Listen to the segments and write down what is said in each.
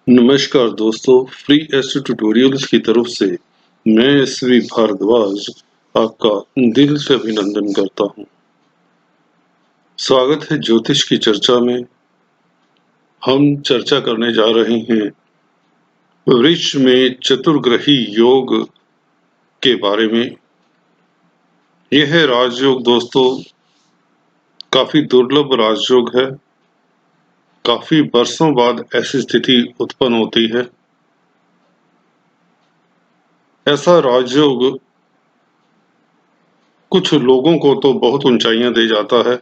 नमस्कार दोस्तों, free astro tutorials की तरफ से मैं एसवी भारद्वाज आपका दिल से अभिनंदन करता हूँ। स्वागत है ज्योतिष की चर्चा में। हम चर्चा करने जा रहे हैं वृष में चतुर्ग्रही योग के बारे में। यह राजयोग दोस्तों काफी दुर्लभ राजयोग है। काफी वर्षों बाद ऐसी स्थिति उत्पन्न होती है। ऐसा राजयोग कुछ लोगों को तो बहुत ऊंचाइयां दे जाता है,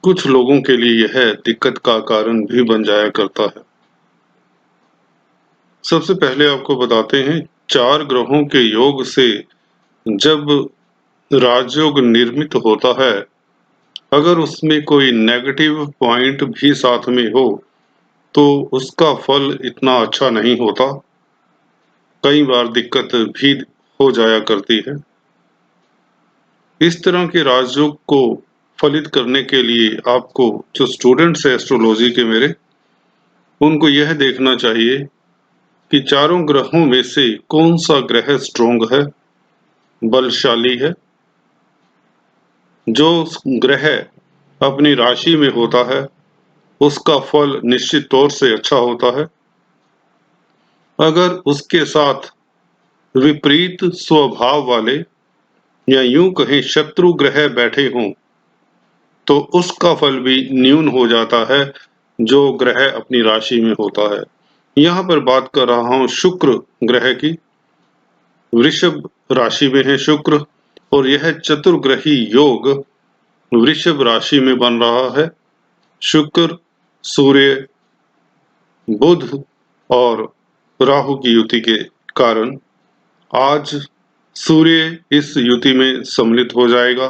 कुछ लोगों के लिए यह दिक्कत का कारण भी बन जाया करता है। सबसे पहले आपको बताते हैं, 4 ग्रहों के योग से जब राजयोग निर्मित होता है, अगर उसमें कोई नेगेटिव पॉइंट भी साथ में हो तो उसका फल इतना अच्छा नहीं होता। कई बार दिक्कत भी हो जाया करती है। इस तरह के राजयोग को फलित करने के लिए आपको, जो स्टूडेंट्स है एस्ट्रोलॉजी के मेरे, उनको यह देखना चाहिए कि चारों ग्रहों में से कौन सा ग्रह स्ट्रोंग है, बलशाली है। जो ग्रह अपनी राशि में होता है उसका फल निश्चित तौर से अच्छा होता है। अगर उसके साथ विपरीत स्वभाव वाले या यूं कहें शत्रु ग्रह बैठे हों तो उसका फल भी न्यून हो जाता है, जो ग्रह अपनी राशि में होता है। यहाँ पर बात कर रहा हूं शुक्र ग्रह की। वृषभ राशि में है शुक्र और यह चतुर्ग्रही योग वृषभ राशि में बन रहा है। शुक्र, सूर्य, बुध और राहु की युति के कारण आज सूर्य इस युति में सम्मिलित हो जाएगा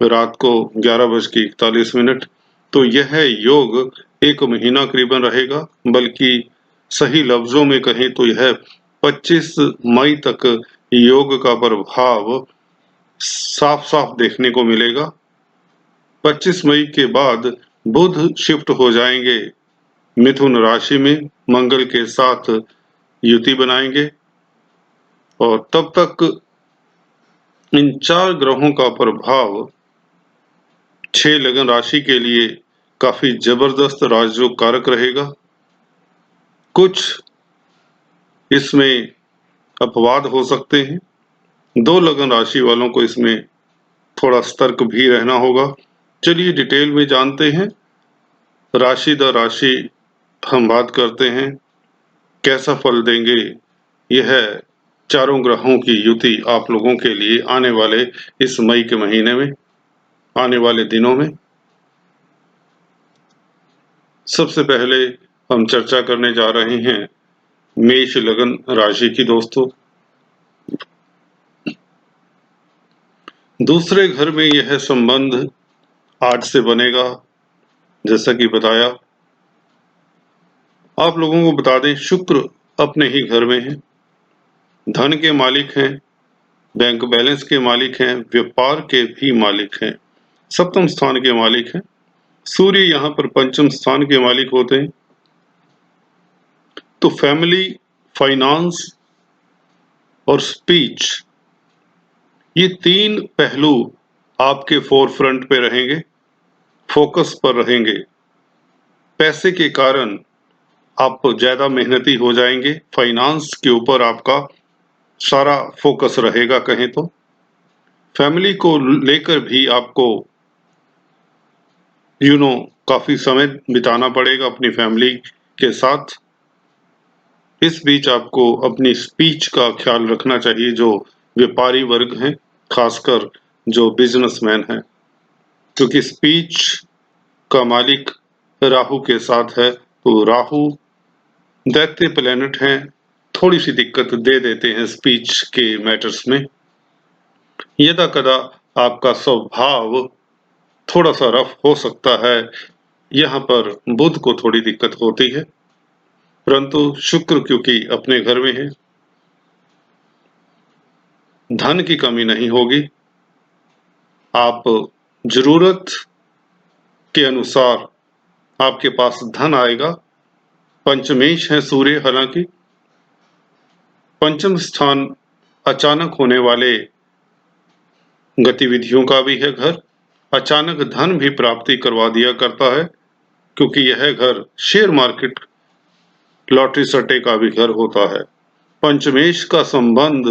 रात को 11:41। तो यह योग 1 महीना करीबन रहेगा, बल्कि सही लफ्जों में कहें तो यह 25 मई तक योग का प्रभाव साफ साफ देखने को मिलेगा। 25 मई के बाद बुध शिफ्ट हो जाएंगे मिथुन राशि में, मंगल के साथ युति बनाएंगे और तब तक इन 4 ग्रहों का प्रभाव 6 लगन राशि के लिए काफी जबरदस्त राजयोग कारक रहेगा। कुछ इसमें अपवाद हो सकते हैं। 2 लगन राशि वालों को इसमें थोड़ा सतर्क भी रहना होगा। चलिए डिटेल में जानते हैं। राशि दर राशि हम बात करते हैं, कैसा फल देंगे यह चारों ग्रहों की युति आप लोगों के लिए आने वाले इस मई के महीने में, आने वाले दिनों में। सबसे पहले हम चर्चा करने जा रहे हैं मेष लगन राशि की दोस्तों। दूसरे घर में यह संबंध आज से बनेगा। जैसा कि बताया, आप लोगों को बता दें, शुक्र अपने ही घर में है, धन के मालिक हैं, बैंक बैलेंस के मालिक हैं, व्यापार के भी मालिक हैं, सप्तम स्थान के मालिक हैं। सूर्य यहाँ पर पंचम स्थान के मालिक होते हैं। तो फैमिली, फाइनेंस और स्पीच, ये 3 पहलू आपके फोरफ्रंट पे रहेंगे, फोकस पर रहेंगे। पैसे के कारण आप ज्यादा मेहनती हो जाएंगे। फाइनेंस के ऊपर आपका सारा फोकस रहेगा कहें तो। फैमिली को लेकर भी आपको काफी समय बिताना पड़ेगा अपनी फैमिली के साथ। इस बीच आपको अपनी स्पीच का ख्याल रखना चाहिए, जो व्यापारी वर्ग हैं, खासकर जो बिजनेसमैन हैं, क्योंकि स्पीच का मालिक राहु के साथ है। तो राहु दैत्य प्लेनेट हैं, थोड़ी सी दिक्कत दे देते हैं स्पीच के मैटर्स में। यदा कदा आपका स्वभाव थोड़ा सा रफ हो सकता है, यहाँ पर बुध को थोड़ी दिक्कत होती है, परंतु शुक्र क्योंकि अपने घर में है, धन की कमी नहीं होगी। आप जरूरत के अनुसार आपके पास धन आएगा। पंचमेश है सूर्य, हालांकि पंचम स्थान अचानक होने वाले गतिविधियों का भी है घर। अचानक धन भी प्राप्ति करवा दिया करता है, क्योंकि यह घर शेयर मार्केट, लॉटरी सट्टे का भी घर होता है। पंचमेश का संबंध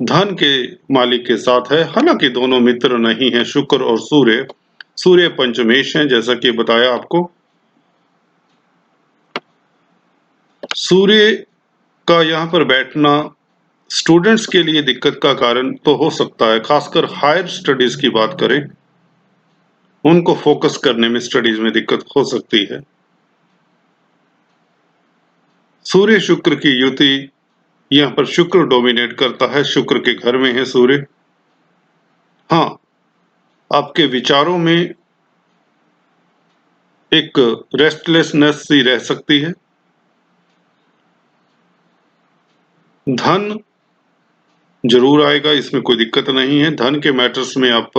धन के मालिक के साथ है, हालांकि दोनों मित्र नहीं है, शुक्र और सूर्य। सूर्य पंचमेश है, जैसा कि बताया आपको। सूर्य का यहाँ पर बैठना स्टूडेंट्स के लिए दिक्कत का कारण तो हो सकता है, खासकर हायर स्टडीज की बात करें, उनको फोकस करने में स्टडीज में दिक्कत हो सकती है। सूर्य शुक्र की युति, यहाँ पर शुक्र डोमिनेट करता है, शुक्र के घर में है सूर्य। हाँ, आपके विचारों में एक रेस्टलेसनेस सी रह सकती है। धन जरूर आएगा, इसमें कोई दिक्कत नहीं है। धन के मैटर्स में आप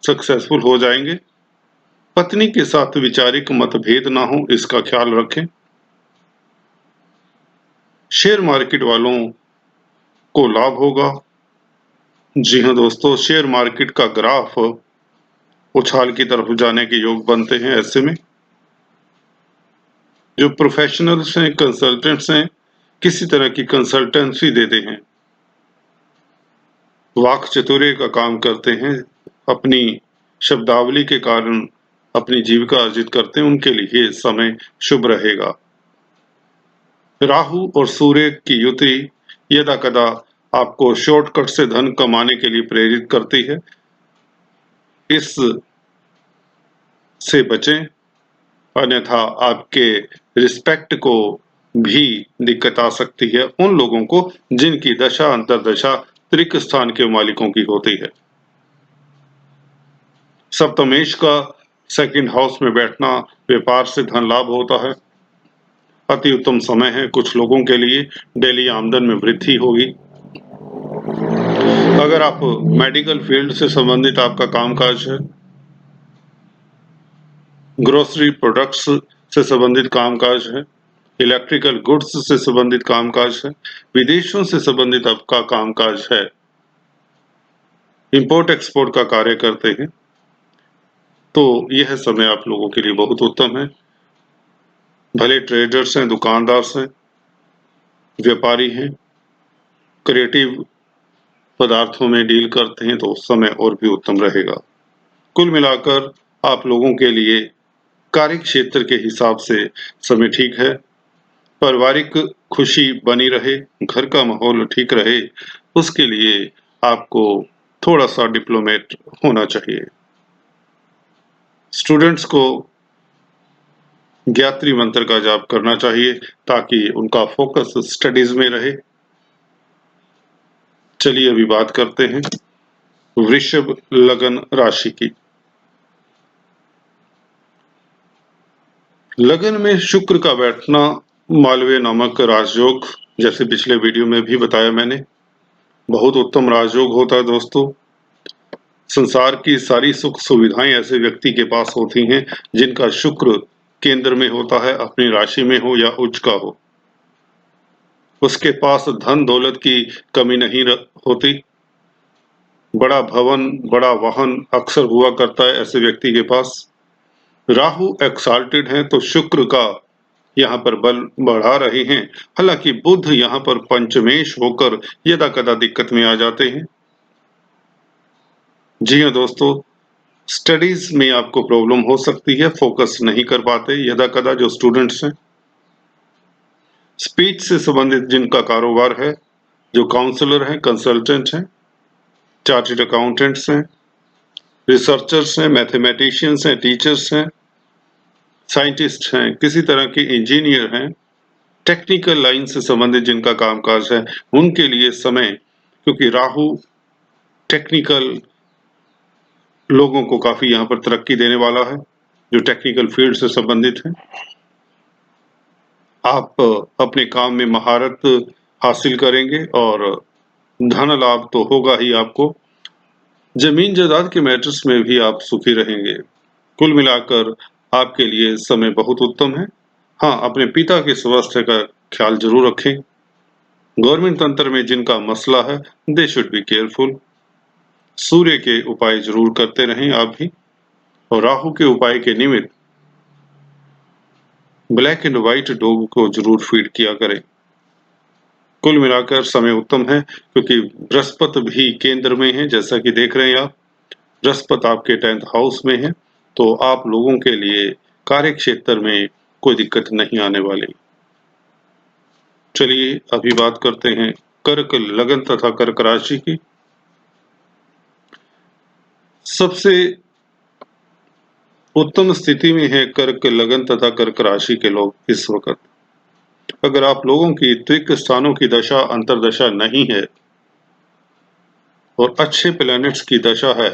सक्सेसफुल हो जाएंगे। पत्नी के साथ वैचारिक मतभेद ना हो, इसका ख्याल रखें। शेयर मार्केट वालों को लाभ होगा। जी हाँ दोस्तों, शेयर मार्केट का ग्राफ उछाल की तरफ जाने के योग बनते हैं। ऐसे में जो प्रोफेशनल्स हैं, कंसल्टेंट्स हैं, किसी तरह की कंसल्टेंसी देते हैं, वाक चतुर्य का काम करते हैं, अपनी शब्दावली के कारण अपनी जीविका अर्जित करते हैं, उनके लिए समय शुभ रहेगा। राहु और सूर्य की युति यदा कदा आपको शॉर्टकट से धन कमाने के लिए प्रेरित करती है, इस से बचें, अन्यथा आपके रिस्पेक्ट को भी दिक्कत आ सकती है उन लोगों को जिनकी दशा अंतरदशा त्रिक स्थान के मालिकों की होती है। सप्तमेश का सेकंड हाउस में बैठना व्यापार से धन लाभ होता है। अति उत्तम समय है कुछ लोगों के लिए, डेली आमदन में वृद्धि होगी। अगर आप मेडिकल फील्ड से संबंधित आपका कामकाज है, ग्रोसरी प्रोडक्ट्स से संबंधित कामकाज है, इलेक्ट्रिकल गुड्स से संबंधित कामकाज है, विदेशों से संबंधित आपका कामकाज है, इंपोर्ट एक्सपोर्ट का कार्य करते हैं, तो यह समय आप लोगों के लिए बहुत उत्तम है। भले ट्रेडर्स हैं, दुकानदार हैं, व्यापारी हैं, क्रिएटिव पदार्थों में डील करते हैं, तो समय और भी उत्तम रहेगा। कुल मिलाकर आप लोगों के लिए कार्य क्षेत्र के हिसाब से समय ठीक है। पारिवारिक खुशी बनी रहे, घर का माहौल ठीक रहे, उसके लिए आपको थोड़ा सा डिप्लोमेट होना चाहिए। स्टूडेंट्स को गायत्री मंत्र का जाप करना चाहिए ताकि उनका फोकस स्टडीज में रहे। चलिए अभी बात करते हैं वृषभ लगन राशि की। लगन में शुक्र का बैठना मालवीय नामक राजयोग, जैसे पिछले वीडियो में भी बताया मैंने, बहुत उत्तम राजयोग होता है दोस्तों। संसार की सारी सुख सुविधाएं ऐसे व्यक्ति के पास होती हैं जिनका शुक्र केंद्र में होता है, अपनी राशि में हो या उच्च का हो। उसके पास धन दौलत की कमी नहीं होती। बड़ा भवन, बड़ा वाहन अक्सर हुआ करता है ऐसे व्यक्ति के पास। राहु एक्साल्टेड है तो शुक्र का यहाँ पर बल बढ़ा रहे हैं, हालांकि बुध यहाँ पर पंचमेश होकर यदा कदा दिक्कत में आ जाते हैं। जी हाँ दोस्तों, स्टडीज में आपको प्रॉब्लम हो सकती है, फोकस नहीं कर पाते यदा कदा जो स्टूडेंट्स हैं। स्पीच से संबंधित जिनका कारोबार है, जो काउंसलर हैं, कंसल्टेंट हैं, चार्टर्ड अकाउंटेंट्स हैं, रिसर्चर्स हैं, मैथमेटिशियंस हैं, टीचर्स हैं, साइंटिस्ट हैं, किसी तरह के इंजीनियर हैं, टेक्निकल लाइन से संबंधित जिनका कामकाज है, उनके लिए समय, क्योंकि राहु टेक्निकल लोगों को काफी यहाँ पर तरक्की देने वाला है, जो टेक्निकल फील्ड से संबंधित है। आप अपने काम में महारत हासिल करेंगे और धन लाभ तो होगा ही आपको। जमीन जायदाद के मैटर्स में भी आप सुखी रहेंगे। कुल मिलाकर आपके लिए समय बहुत उत्तम है। हाँ, अपने पिता के स्वास्थ्य का ख्याल जरूर रखें। गवर्नमेंट तंत्र में जिनका मसला है, दे शुड बी केयरफुल। सूर्य के उपाय जरूर करते रहें आप भी, और राहु के उपाय के निमित्त ब्लैक एंड व्हाइट डॉग को जरूर फीड किया करें। कुल मिलाकर समय उत्तम है, क्योंकि बृहस्पति भी केंद्र में है, जैसा कि देख रहे हैं आप। बृहस्पति आपके 10th हाउस में है, तो आप लोगों के लिए कार्य क्षेत्र में कोई दिक्कत नहीं आने वाली। चलिए अभी बात करते हैं कर्क लगन तथा कर्क राशि की। सबसे उत्तम स्थिति में है कर्क लगन तथा कर्क राशि के लोग इस वक्त। अगर आप लोगों की त्रिक स्थानों की दशा अंतरदशा नहीं है और अच्छे प्लैनेट्स की दशा है,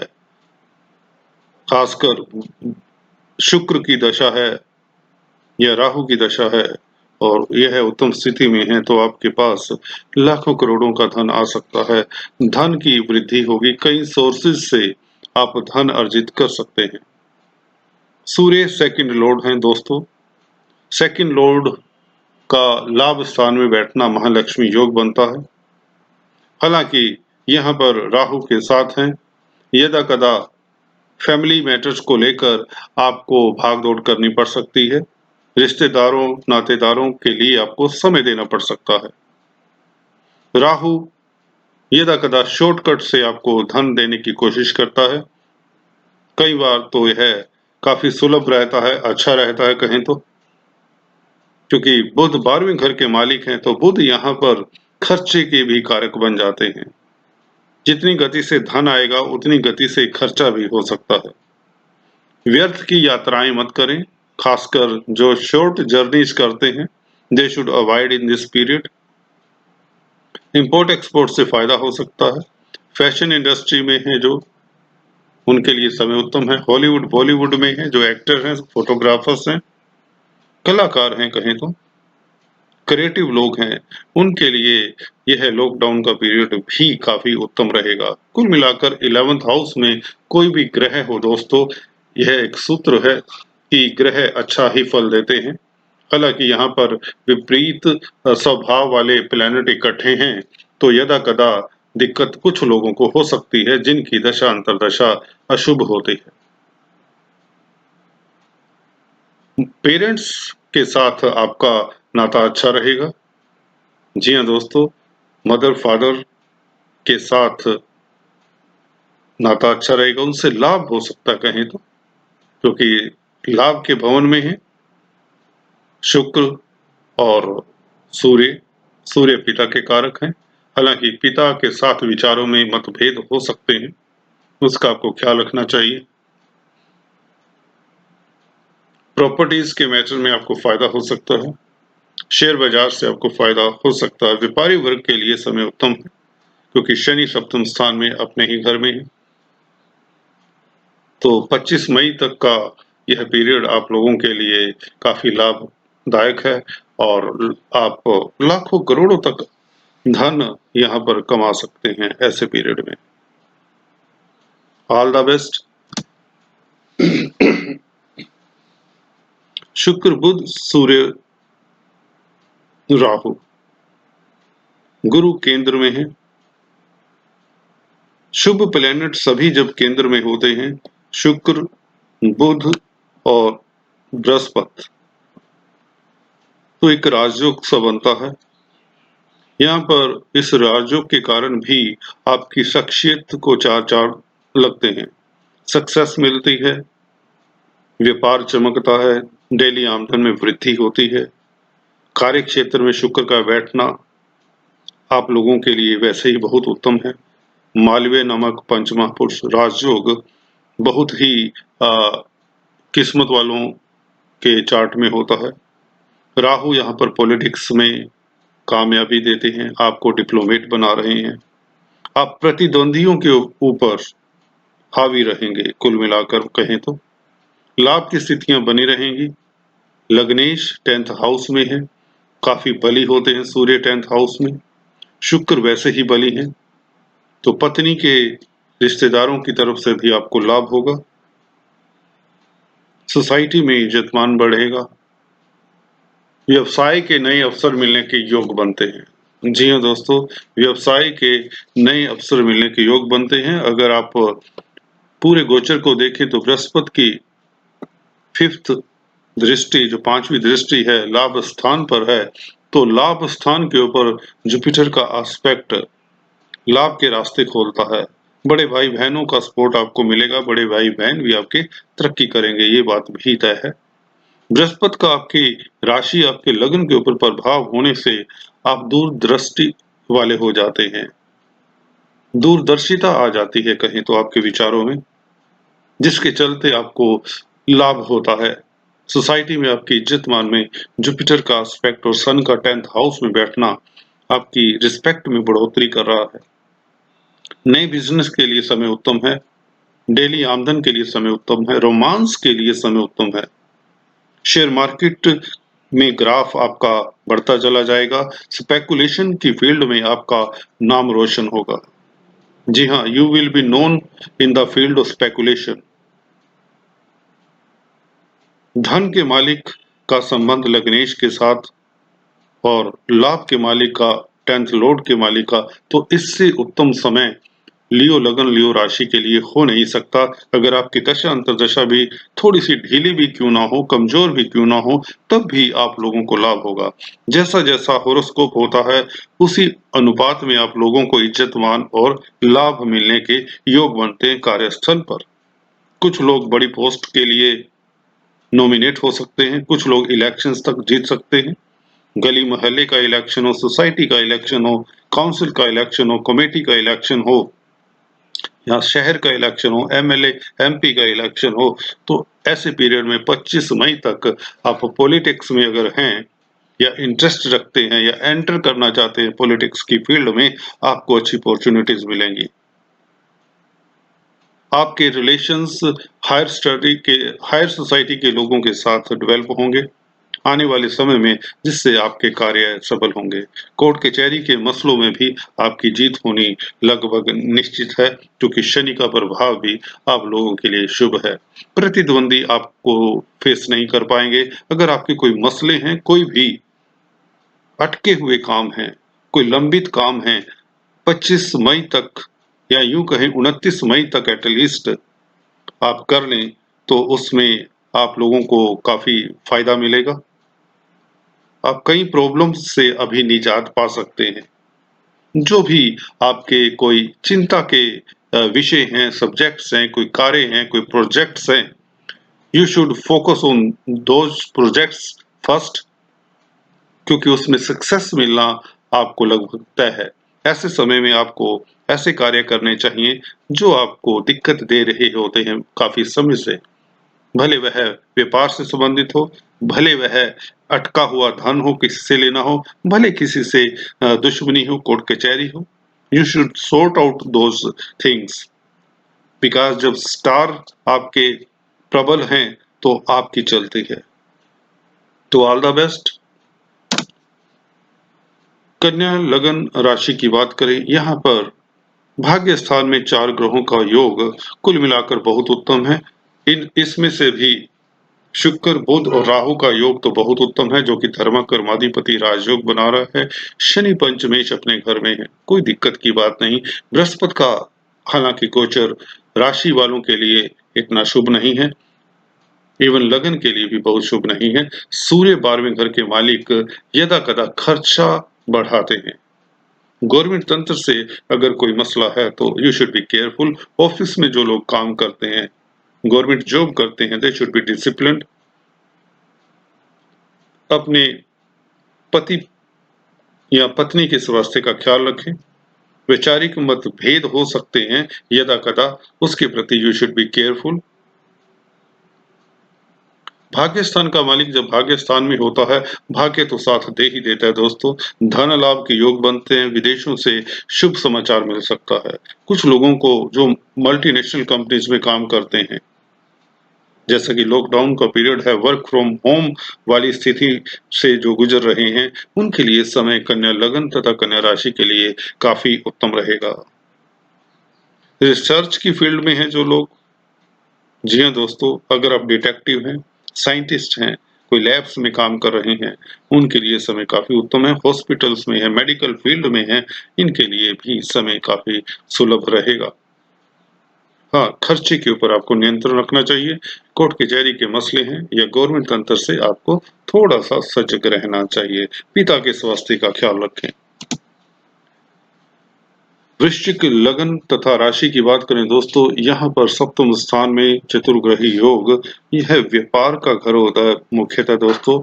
खासकर शुक्र की दशा है या राहु की दशा है, और यह उत्तम स्थिति में है, तो आपके पास लाखों करोड़ों का धन आ सकता है। धन की वृद्धि होगी, कई सोर्सेज से आप धन अर्जित कर सकते हैं। सूर्य सेकंड लॉर्ड हैं दोस्तों। सेकंड लॉर्ड का लाभ स्थान में बैठना महालक्ष्मी योग बनता है। हालांकि यहाँ पर राहु के साथ हैं, यदा कदा फैमिली मैटर्स को लेकर आपको भागदौड़ करनी पड़ सकती है। रिश्तेदारों नातेदारों के लिए आपको समय देना पड़ सकता है। राहु यदा कदा शॉर्टकट से आपको धन देने की कोशिश करता है। कई बार तो यह काफी सुलभ रहता है, अच्छा रहता है कहें तो, क्योंकि बुध 12वें घर के मालिक हैं, तो बुध यहाँ पर खर्चे के भी कारक बन जाते हैं। जितनी गति से धन आएगा उतनी गति से खर्चा भी हो सकता है। व्यर्थ की यात्राएं मत करें, खासकर जो शॉर्ट जर्नीज करते हैं, they should avoid in this period. Import export से फायदा हो सकता है। फैशन इंडस्ट्री में है जो, उनके लिए समय उत्तम है। हॉलीवुड बॉलीवुड में है जो एक्टर हैं, फोटोग्राफर्स हैं, कलाकार हैं कहें तो, क्रिएटिव लोग हैं, उनके लिए यह लॉकडाउन का पीरियड भी काफी उत्तम रहेगा। कुल मिलाकर 11th हाउस में कोई भी ग्रह हो दोस्तों, यह एक सूत्र है कि ग्रह अच्छा ही फल देते हैं। हालांकि यहाँ पर विपरीत स्वभाव वाले प्लैनेट इकट्ठे हैं, तो यदा कदा दिक्कत कुछ लोगों को हो सकती है जिनकी दशा अंतरदशा अशुभ होती है। पेरेंट्स के साथ आपका नाता अच्छा रहेगा। जी हाँ दोस्तों, मदर फादर के साथ नाता अच्छा रहेगा, उनसे लाभ हो सकता है कहें तो, क्योंकि लाभ के भवन में है शुक्र और सूर्य। सूर्य पिता के कारक हैं। हालांकि पिता के साथ विचारों में मतभेद हो सकते हैं, उसका आपको ख्याल रखना चाहिए। प्रॉपर्टीज के मैटर में आपको फायदा हो सकता है। शेयर बाजार से आपको फायदा हो सकता है। व्यापारी वर्ग के लिए समय उत्तम है, क्योंकि शनि सप्तम स्थान में अपने ही घर में है। तो 25 मई तक का यह पीरियड आप लोगों के लिए काफी लाभदायक है, और आप लाखों करोड़ों तक धन यहाँ पर कमा सकते हैं ऐसे पीरियड में। All the best. शुक्र बुध सूर्य राहु गुरु केंद्र में है। शुभ प्लैनेट सभी जब केंद्र में होते हैं, शुक्र बुध और बृहस्पति, तो एक राजयोग सा बनता है। यहाँ पर इस राजयोग के कारण भी आपकी शख्सियत को चार चार लगते हैं, सक्सेस मिलती है, व्यापार चमकता है, डेली आमदन में वृद्धि होती है। कार्य क्षेत्र में शुक्र का बैठना आप लोगों के लिए वैसे ही बहुत उत्तम है। मालवीय नामक पंचमहापुरुष राजयोग बहुत ही किस्मत वालों के चार्ट में होता है। राहु यहाँ पर पॉलिटिक्स में कामयाबी देते हैं, आपको डिप्लोमेट बना रहे हैं, आप प्रतिद्वंदियों के ऊपर हावी रहेंगे। कुल मिलाकर कहें तो लाभ की स्थितियां बनी रहेंगी। लग्नेश 10th हाउस में है, काफी बली होते हैं सूर्य 10th हाउस में। शुक्र वैसे ही बली हैं, तो पत्नी के रिश्तेदारों की तरफ से भी आपको लाभ होगा। सोसाइटी में इज्जत मान बढ़ेगा। व्यवसाय के नए अवसर मिलने के योग बनते हैं। जी हाँ दोस्तों, व्यवसाय के नए अवसर मिलने के योग बनते हैं। अगर आप पूरे गोचर को देखें तो बृहस्पति की 5th दृष्टि, जो 5वीं दृष्टि है, लाभ स्थान पर है, तो लाभ स्थान के ऊपर जुपिटर का एस्पेक्ट लाभ के रास्ते खोलता है। बड़े भाई बहनों का सपोर्ट आपको मिलेगा, बड़े भाई बहन भी आपके तरक्की करेंगे, ये बात भी तय है। बृहस्पति का आपकी राशि, आपके लग्न के ऊपर प्रभाव होने से आप दूरदृष्टि वाले हो जाते हैं। दूरदर्शिता आ जाती है कहें तो आपके विचारों में, जिसके चलते आपको लाभ होता है। सोसाइटी में आपकी इज्जत मान में जुपिटर का एस्पेक्ट और सन का 10th हाउस में बैठना आपकी रिस्पेक्ट में बढ़ोतरी कर रहा है। नए बिजनेस के लिए समय उत्तम है। डेली आमदन के लिए समय उत्तम है। रोमांस के लिए समय उत्तम है। शेयर मार्केट में ग्राफ आपका बढ़ता चला जाएगा। स्पेकुलेशन की फील्ड में आपका नाम रोशन होगा। जी हाँ, you will be known in the field of speculation. धन के मालिक का संबंध लग्नेश के साथ और लाभ के मालिक का 10th लॉर्ड के मालिक का, तो इससे उत्तम समय लियो लगन, लियो राशि के लिए हो नहीं सकता। अगर आपकी दशा अंतर्दशा भी थोड़ी सी ढीली भी क्यों ना हो, कमजोर भी क्यों ना हो, तब भी आप लोगों को लाभ होगा। जैसा जैसा होरोस्कोप होता है, उसी अनुपात में आप लोगों को इज्जत मान और लाभ मिलने के योग बनते हैं कार्यस्थल पर। कुछ लोग बड़ी पोस्ट के लिए नॉमिनेट हो सकते हैं, कुछ लोग इलेक्शंस तक जीत सकते हैं। गली मोहल्ले का इलेक्शन हो, सोसाइटी का इलेक्शन हो, काउंसिल का इलेक्शन हो, कमेटी का इलेक्शन हो, या शहर का इलेक्शन हो, एमएलए एमपी का इलेक्शन हो, तो ऐसे पीरियड में 25 मई तक आप पॉलिटिक्स में अगर हैं या इंटरेस्ट रखते हैं या एंटर करना चाहते हैं पॉलिटिक्स की फील्ड में, आपको अच्छी अपॉर्चुनिटीज मिलेंगी। आपके रिलेशंस हायर स्टडी के, हायर सोसाइटी के लोगों के साथ डेवलप होंगे आने वाले समय में, जिससे आपके कार्य सफल होंगे। कोर्ट कचहरी के मसलों में भी आपकी जीत होनी लगभग निश्चित है, क्योंकि शनि का प्रभाव भी आप लोगों के लिए शुभ है। प्रतिद्वंदी आपको फेस नहीं कर पाएंगे। अगर आपके कोई मसले हैं, कोई भी अटके हुए काम हैं, कोई लंबित काम हैं, 25 मई तक या यूं कहें 29 मई तक एटलीस्ट आप कर लें, तो उसमें आप लोगों को काफी फायदा मिलेगा। आप कई प्रॉब्लम्स से अभी निजात पा सकते हैं। जो भी आपके कोई चिंता के विषय हैं, सब्जेक्ट्स हैं, कोई कार्य हैं, कोई प्रोजेक्ट्स हैं, you should focus on those projects first, क्योंकि उसमें सक्सेस मिलना आपको लगभग तय है। ऐसे समय में आपको ऐसे कार्य करने चाहिए जो आपको दिक्कत दे रहे होते हैं काफी समय से। भले वह व्यापार से संबंधित हो, भले वह अटका हुआ धन हो, किसी से लेना हो, भले किसी से दुश्मनी हो, कोर्ट कचहरी हो। You should sort out those things, because जब स्टार आपके प्रबल हैं तो आपकी चलती है। तो ऑल द बेस्ट। कन्या लगन राशि की बात करें, यहाँ पर भाग्य स्थान में 4 ग्रहों का योग कुल मिलाकर बहुत उत्तम है। इसमें से भी शुक्र, बुध और राहु का योग तो बहुत उत्तम है, जो कि धर्म कर्माधिपति राजयोग बना रहा है। शनि पंचमेश अपने घर में है, कोई दिक्कत की बात नहीं। बृहस्पति का हालांकि गोचर राशि वालों के लिए इतना शुभ नहीं है, एवं लगन के लिए भी बहुत शुभ नहीं है। सूर्य 12वें घर के मालिक यदा कदा खर्चा बढ़ाते हैं। गवर्नमेंट तंत्र से अगर कोई मसला है तो you should be careful. Office में जो लोग काम करते हैं, गवर्नमेंट जॉब करते हैं, दे शुड बी डिसिप्लिन्ड। अपने पति या पत्नी के स्वास्थ्य का ख्याल रखें। वैचारिक मतभेद हो सकते हैं यदा कदा, उसके प्रति यू शुड बी केयरफुल। भाग्य स्थान का मालिक जब भाग्य स्थान में होता है, भाग्य तो साथ दे ही देता है दोस्तों। धन लाभ के योग बनते हैं, विदेशों से शुभ समाचार मिल सकता है। कुछ लोगों को जो मल्टीनेशनल कंपनीज में काम करते हैं, जैसा कि लॉकडाउन का पीरियड है, वर्क फ्रॉम होम वाली स्थिति से जो गुजर रहे हैं, उनके लिए समय कन्या लगन तथा कन्या राशि के लिए काफी उत्तम रहेगा। रिसर्च की फील्ड में है जो लोग, जी हाँ दोस्तों, अगर आप डिटेक्टिव हैं, साइंटिस्ट हैं, कोई लैब्स में काम कर रहे हैं, उनके लिए समय काफ़ी उत्तम है। हॉस्पिटल्स में है, मेडिकल फील्ड में है, इनके लिए भी समय काफ़ी सुलभ रहेगा। हाँ, खर्चे के ऊपर आपको नियंत्रण रखना चाहिए। कोर्ट कचहरी के मसले हैं या गवर्नमेंट तंत्र से आपको थोड़ा-सा सजग रहना चाहिए। पिता के स्वास्थ्य का ख्याल रखें। वृश्चिक लगन तथा राशि की बात करें दोस्तों, यहाँ पर सप्तम स्थान में चतुर्ग्रही योग, यह व्यापार का घर होता है मुख्यतः दोस्तों।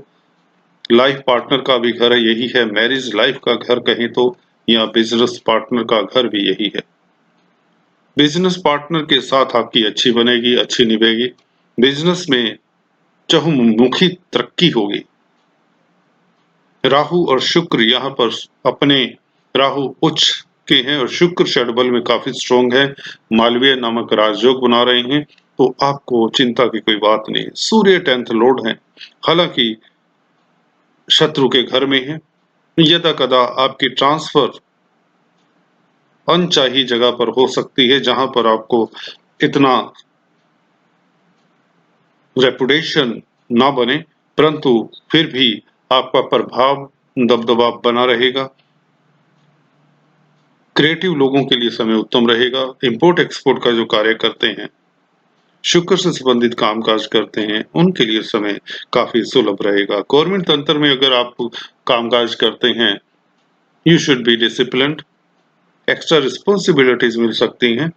लाइफ पार्टनर का भी घर है, यही है। मैरिज लाइफ का घर कहें तो, या बिजनेस पार्टनर का घर भी यही है। बिजनेस पार्टनर के साथ आपकी अच्छी बनेगी, अच्छी निभेगी। बिजनेस में चहुमुखी तरक्की होगी। राहु और शुक्र यहाँ पर अपने, राहु उच्च के हैं और शुक्र षडबल में काफी स्ट्रोंग है। मालवीय नामक राजयोग बना रहे हैं, तो आपको चिंता की कोई बात नहीं। सूर्य 10th लॉर्ड है, हालांकि शत्रु के घर में है। यदा कदा आपकी ट्रांसफर अनचाही जगह पर हो सकती है, जहां पर आपको इतना रेपुटेशन ना बने, परंतु फिर भी आपका प्रभाव दबदबा बना रहेगा। क्रिएटिव लोगों के लिए समय उत्तम रहेगा। इंपोर्ट एक्सपोर्ट का जो कार्य करते हैं, शुक्र से संबंधित कामकाज करते हैं, उनके लिए समय काफी सुलभ रहेगा। गवर्नमेंट तंत्र में अगर आप कामकाज करते हैं, you should be disciplined. Extra responsibilities मिल सकती हैं।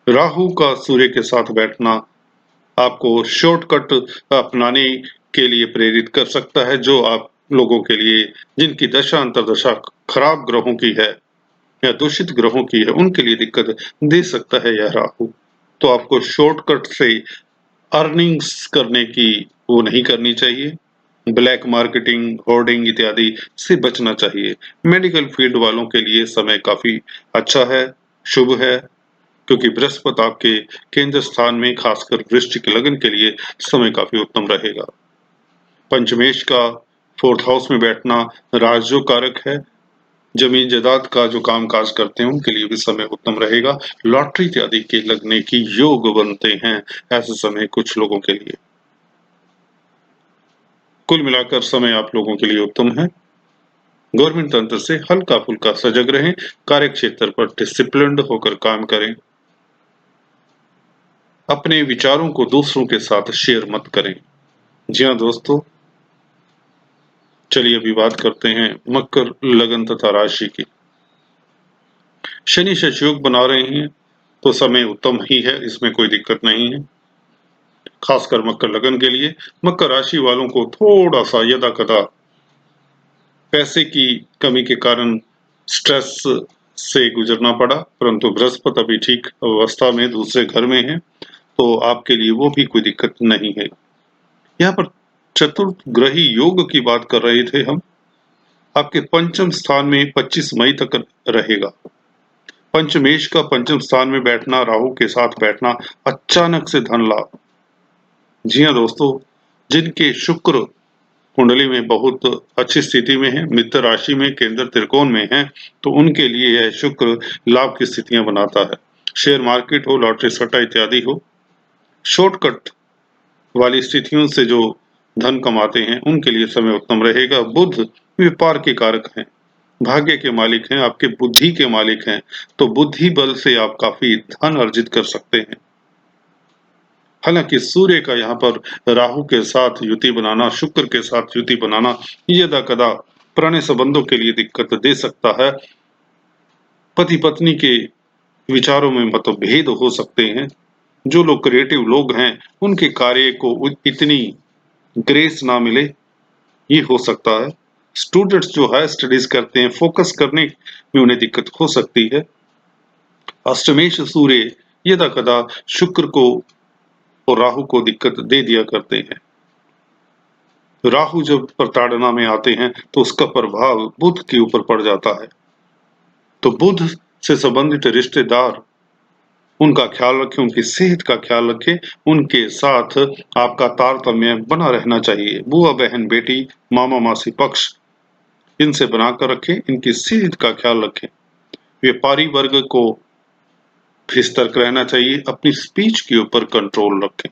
राहु का सूर्य के साथ बैठना आपको शॉर्टकट अपनाने के लिए प्रेरित कर सकता है, जो आप लोगों के लिए जिनकी दशा अंतर्दशा खराब ग्रहों की है या दूषित ग्रहों की है, उनके लिए दिक्कत दे सकता है यह राहु। तो आपको शॉर्टकट से अर्निंग्स करने की वो नहीं करनी चाहिए। ब्लैक मार्केटिंग, होर्डिंग इत्यादि से बचना चाहिए। मेडिकल फील्ड वालों के लिए समय काफी अच्छा है, शुभ है, क्योंकि बृहस्पति आपके केंद्र स्थान में खासकर वृश्चिक लगन के लिए समय काफी उत्तम रहेगा। पंचमेश का 4th हाउस में बैठना राजयोग कारक है। जमीन जायदाद का जो काम काज करते हैं, उनके लिए भी समय उत्तम रहेगा। लॉटरी इत्यादि के लगने की योग बनते हैं ऐसे समय कुछ लोगों के लिए। कुल मिलाकर समय आप लोगों के लिए उत्तम है। गवर्नमेंट तंत्र से हल्का फुल्का सजग रहें, कार्य क्षेत्र पर डिसिप्लिन्ड होकर काम करें। अपने विचारों को दूसरों के साथ शेयर मत करें। जी हाँ दोस्तों, चलिए अभी बात करते हैं मकर लगन तथा राशि की। शनि शश योग बना रहे हैं, तो समय उत्तम ही है, इसमें कोई दिक्कत नहीं है। खासकर मकर लगन के लिए। मकर राशि वालों को थोड़ा सा यदा कदा पैसे की कमी के कारण स्ट्रेस से गुजरना पड़ा, परंतु बृहस्पति अभी ठीक अवस्था में दूसरे घर में है, तो आपके लिए वो भी कोई दिक्कत नहीं है। यहाँ पर चतुर्ग्रही योग की बात कर रहे थे हम। आपके पंचम स्थान में 25 मई तक रहेगा। पंचमेश का पंचम स्थान में बैठना, राहु के साथ बैठना, अचानक से धन लाभ। जी हाँ दोस्तों, जिनके शुक्र कुंडली में बहुत अच्छी स्थिति में है, मित्र राशि में, केंद्र त्रिकोण में है, तो उनके लिए यह शुक्र लाभ की स्थितियां बनाता है। शेयर मार्केट हो, लॉटरी सट्टा इत्यादि हो, शॉर्टकट वाली स्थितियों से जो धन कमाते हैं, उनके लिए समय उत्तम रहेगा। बुध व्यापार के कारक हैं, भाग्य के मालिक हैं, आपके बुद्धि के मालिक हैं, तो बुद्धि बल से आप काफी धन अर्जित कर सकते हैं। हालांकि सूर्य का यहाँ पर राहु के साथ युति बनाना, शुक्र के साथ युति बनाना, यदा कदा पुराने संबंधों के लिए दिक्कत दे सकता है। पति पत्नी के विचारों में मतभेद हो सकते हैं। जो लोग क्रिएटिव लोग हैं, उनके कार्य को इतनी ग्रेस ना मिले, ये हो सकता है। स्टूडेंट्स जो हायर स्टडीज करते हैं, फोकस करने में उन्हें दिक्कत हो सकती है। अष्टमेश सूर्य यदा कदा शुक्र को और राहु को दिक्कत दे दिया करते हैं। राहु जब प्रताड़ना में आते हैं, तो उसका प्रभाव बुध के ऊपर पड़ जाता है। तो बुध से संबंधित रिश्तेदार, उनका ख्याल रखें, उनकी सेहत का ख्याल रखें, उनके साथ आपका तारतम्य बना रहना चाहिए। बुआ बहन बेटी, मामा मासी पक्ष, इनसे बनाकर रखें, इनकी सेहत का ख्याल रखें। व्यापारी वर्ग को भी सतर्क रहना चाहिए, अपनी स्पीच के ऊपर कंट्रोल रखें।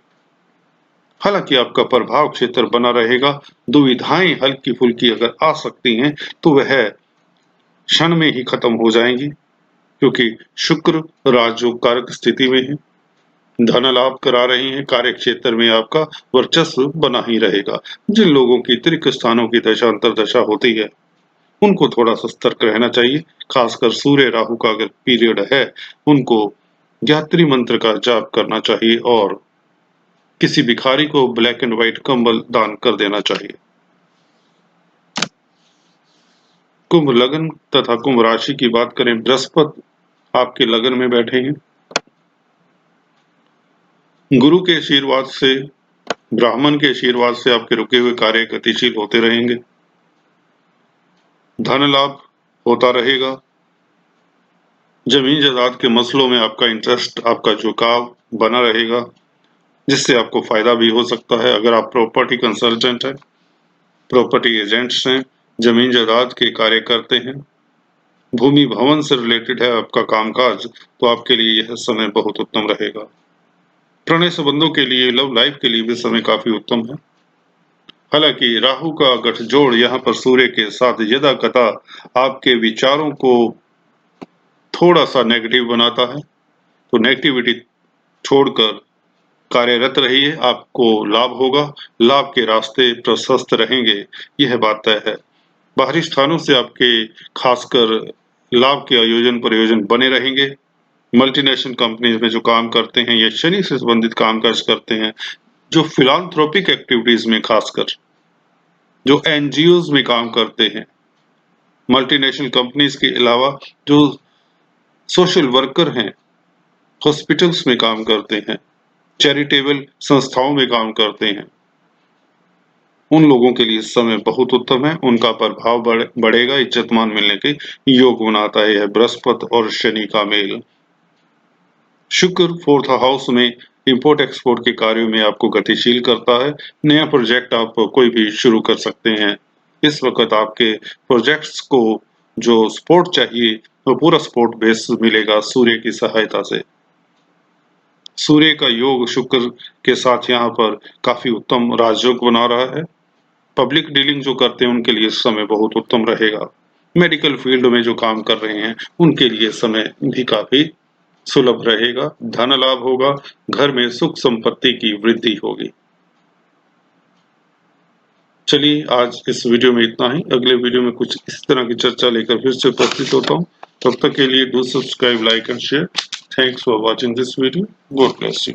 हालांकि आपका प्रभाव क्षेत्र बना रहेगा। दुविधाएं हल्की फुल्की अगर आ सकती हैं तो वह क्षण में ही खत्म हो जाएंगी, क्योंकि शुक्र राजयोग कारक स्थिति में है, धन लाभ करा रही हैं, कार्य क्षेत्र में आपका वर्चस्व बना ही रहेगा। जिन लोगों की त्रिक स्थानों की दशा अंतर्दशा होती है उनको थोड़ा सा सतर्क रहना चाहिए। खासकर सूर्य राहु का अगर पीरियड है उनको गायत्री मंत्र का जाप करना चाहिए और किसी भिखारी को ब्लैक एंड व्हाइट कंबल दान कर देना चाहिए। कुंभ लगन तथा कुंभ राशि की बात करें, बृहस्पति आपके लगन में बैठे हैं। गुरु के आशीर्वाद से, ब्राह्मण के आशीर्वाद से आपके रुके हुए कार्य गतिशील होते रहेंगे। धन लाभ होता रहेगा। जमीन जायदाद के मसलों में आपका इंटरेस्ट, आपका झुकाव बना रहेगा, जिससे आपको फायदा भी हो सकता है। अगर आप प्रॉपर्टी कंसल्टेंट हैं, प्रॉपर्टी एजेंट्स हैं, जमीन जायदाद के कार्य करते हैं, भूमि भवन से रिलेटेड है आपका कामकाज, तो आपके लिए यह समय बहुत उत्तम रहेगा। प्रणय संबंधों के लिए, लव लाइफ के लिए भी समय काफी उत्तम है। हालांकि राहु का गठजोड़ यहाँ पर सूर्य के साथ यदा कदा आपके विचारों को थोड़ा सा नेगेटिव बनाता है, तो नेगेटिविटी छोड़कर कार्यरत रहिए, आपको लाभ होगा। लाभ के रास्ते प्रशस्त रहेंगे, यह बात तय है। बाहरी स्थानों से आपके खासकर लाभ के आयोजन प्रयोजन बने रहेंगे। मल्टीनेशनल कंपनीज में जो काम करते हैं या शनि से संबंधित कामकाज करते हैं, जो फिलांथ्रोपिक एक्टिविटीज में, खासकर जो एनजीओज में काम करते हैं, मल्टीनेशनल कंपनीज के अलावा जो सोशल वर्कर हैं, हॉस्पिटल्स में काम करते हैं, चैरिटेबल संस्थाओं में काम करते हैं, उन लोगों के लिए इस समय बहुत उत्तम है। उनका प्रभाव बढ़ेगा, इज्जत मान मिलने के योग बनाता है यह बृहस्पति और शनि का मेल। शुक्र 4th हाउस में इंपोर्ट एक्सपोर्ट के कार्यों में आपको गतिशील करता है। नया प्रोजेक्ट आप कोई भी शुरू कर सकते हैं। इस वक्त आपके प्रोजेक्ट्स को जो सपोर्ट चाहिए वो पूरा सपोर्ट बेस मिलेगा सूर्य की सहायता से। सूर्य का योग शुक्र के साथ यहाँ पर काफी उत्तम राजयोग बना रहा है। पब्लिक डीलिंग जो करते हैं उनके लिए इस समय बहुत उत्तम रहेगा। मेडिकल फील्ड में जो काम कर रहे हैं उनके लिए समय भी काफी सुलभ रहेगा। धन लाभ होगा, घर में सुख संपत्ति की वृद्धि होगी। चलिए आज इस वीडियो में इतना ही। अगले वीडियो में कुछ इस तरह की चर्चा लेकर फिर से उपस्थित होता हूँ। तब तक के लिए do subscribe, like and share. Thanks for watching this video. God bless you.